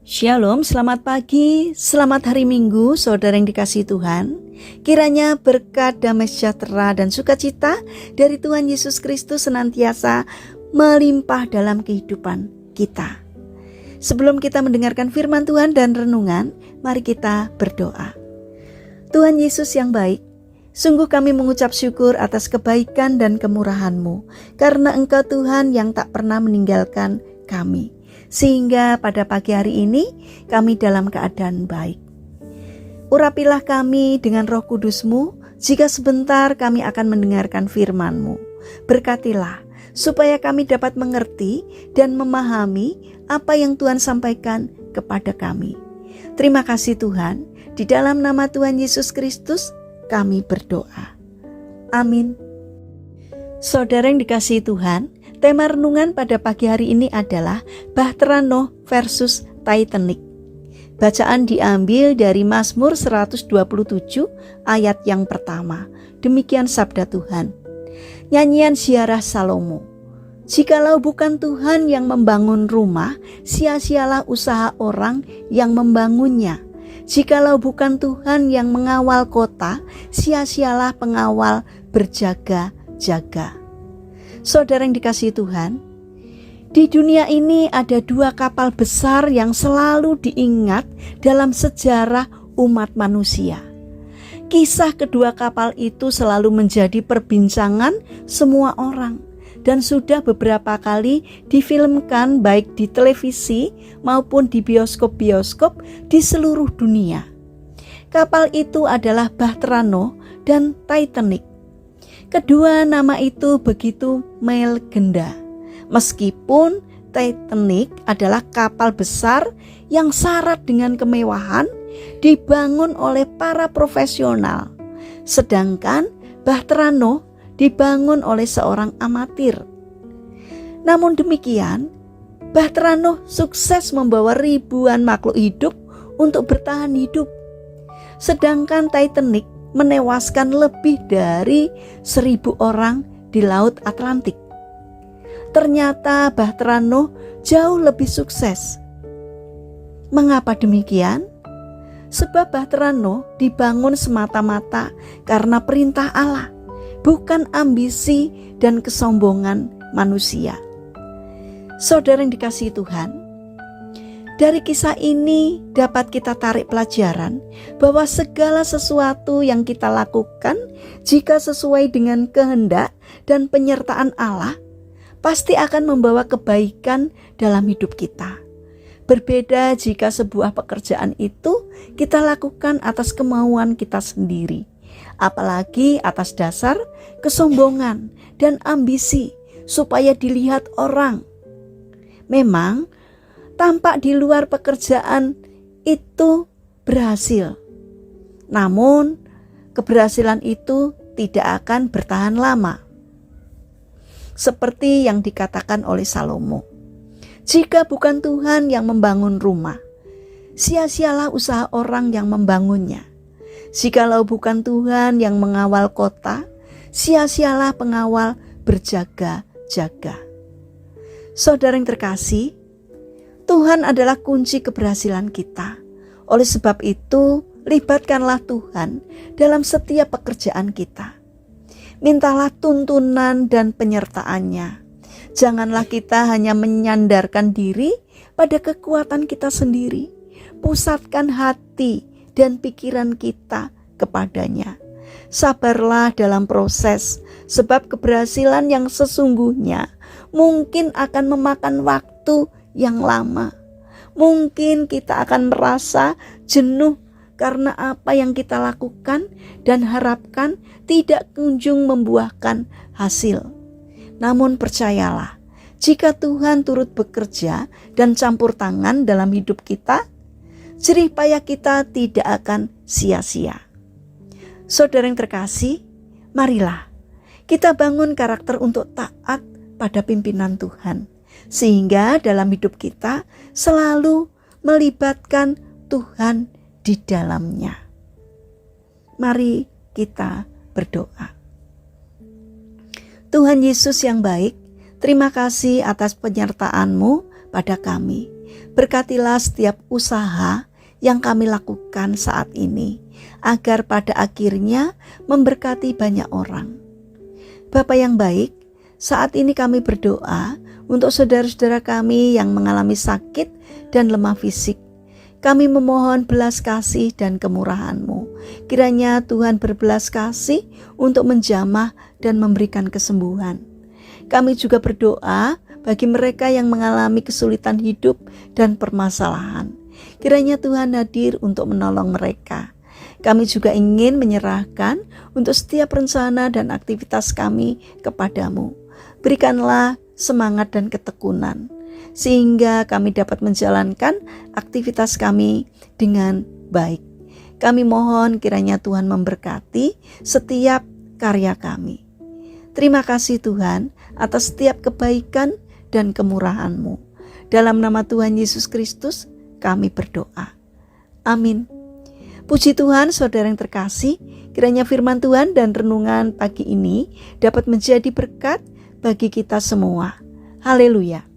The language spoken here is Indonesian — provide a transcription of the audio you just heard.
Shalom, selamat pagi, selamat hari Minggu, saudara yang dikasihi Tuhan. Kiranya berkat, damai sejahtera, dan sukacita dari Tuhan Yesus Kristus senantiasa melimpah dalam kehidupan kita. Sebelum kita mendengarkan firman Tuhan dan renungan, mari kita berdoa. Tuhan Yesus yang baik, sungguh kami mengucap syukur atas kebaikan dan kemurahan-Mu, karena Engkau Tuhan yang tak pernah meninggalkan kami. Sehingga pada pagi hari ini kami dalam keadaan baik. Urapilah kami dengan Roh Kudus-Mu, jika sebentar kami akan mendengarkan firman-Mu. Berkatilah supaya kami dapat mengerti dan memahami apa yang Tuhan sampaikan kepada kami. Terima kasih Tuhan, di dalam nama Tuhan Yesus Kristus kami berdoa. Amin. Saudara yang dikasihi Tuhan, tema renungan pada pagi hari ini adalah Bahtera Noh versus Titanic. Bacaan diambil dari Mazmur 127 ayat yang pertama. Demikian sabda Tuhan. Nyanyian ziarah Salomo. Jikalau bukan Tuhan yang membangun rumah, sia-sialah usaha orang yang membangunnya. Jikalau bukan Tuhan yang mengawal kota, sia-sialah pengawal berjaga-jaga. Saudara yang dikasihi Tuhan, di dunia ini ada dua kapal besar yang selalu diingat dalam sejarah umat manusia. Kisah kedua kapal itu selalu menjadi perbincangan semua orang dan sudah beberapa kali difilmkan baik di televisi maupun di bioskop-bioskop di seluruh dunia. Kapal itu adalah Bahtera Noh dan Titanic. Kedua nama itu begitu melegenda. Meskipun Titanic adalah kapal besar yang syarat dengan kemewahan, dibangun oleh para profesional. Sedangkan Bahtera Noh dibangun oleh seorang amatir. Namun demikian, Bahtera Noh sukses membawa ribuan makhluk hidup untuk bertahan hidup. Sedangkan Titanic menewaskan lebih dari 1.000 orang di Laut Atlantik. Ternyata Bahtera Noh jauh lebih sukses. Mengapa demikian? Sebab Bahtera Noh dibangun semata-mata karena perintah Allah, bukan ambisi dan kesombongan manusia. Saudara yang dikasihi Tuhan, dari kisah ini dapat kita tarik pelajaran bahwa segala sesuatu yang kita lakukan jika sesuai dengan kehendak dan penyertaan Allah pasti akan membawa kebaikan dalam hidup kita. Berbeda jika sebuah pekerjaan itu kita lakukan atas kemauan kita sendiri, apalagi atas dasar kesombongan dan ambisi supaya dilihat orang. Memang tampak di luar pekerjaan itu berhasil. Namun keberhasilan itu tidak akan bertahan lama. Seperti yang dikatakan oleh Salomo. Jika bukan Tuhan yang membangun rumah, sia-sialah usaha orang yang membangunnya. Jikalau bukan Tuhan yang mengawal kota, sia-sialah pengawal berjaga-jaga. Saudara yang terkasih, Tuhan adalah kunci keberhasilan kita. Oleh sebab itu, libatkanlah Tuhan dalam setiap pekerjaan kita. Mintalah tuntunan dan penyertaannya. Janganlah kita hanya menyandarkan diri pada kekuatan kita sendiri. Pusatkan hati dan pikiran kita kepadanya. Sabarlah dalam proses, sebab keberhasilan yang sesungguhnya mungkin akan memakan waktu yang lama. Mungkin kita akan merasa jenuh karena apa yang kita lakukan dan harapkan tidak kunjung membuahkan hasil. Namun percayalah, jika Tuhan turut bekerja dan campur tangan dalam hidup kita, jerih payah kita tidak akan sia-sia. Saudara yang terkasih, marilah kita bangun karakter untuk taat pada pimpinan Tuhan, sehingga dalam hidup kita selalu melibatkan Tuhan di dalamnya. Mari kita berdoa. Tuhan Yesus yang baik, terima kasih atas penyertaan-Mu pada kami. Berkatilah setiap usaha yang kami lakukan saat ini, agar pada akhirnya memberkati banyak orang. Bapa yang baik, saat ini kami berdoa untuk saudara-saudara kami yang mengalami sakit dan lemah fisik. Kami memohon belas kasih dan kemurahan-Mu. Kiranya Tuhan berbelas kasih untuk menjamah dan memberikan kesembuhan. Kami juga berdoa bagi mereka yang mengalami kesulitan hidup dan permasalahan. Kiranya Tuhan hadir untuk menolong mereka. Kami juga ingin menyerahkan untuk setiap rencana dan aktivitas kami kepadamu. Berikanlah semangat dan ketekunan, sehingga kami dapat menjalankan aktivitas kami dengan baik. Kami mohon kiranya Tuhan memberkati setiap karya kami. Terima kasih Tuhan atas setiap kebaikan dan kemurahan-Mu. Dalam nama Tuhan Yesus Kristus kami berdoa. Amin. Puji Tuhan, saudara yang terkasih, kiranya firman Tuhan dan renungan pagi ini dapat menjadi berkat bagi kita semua. Haleluya.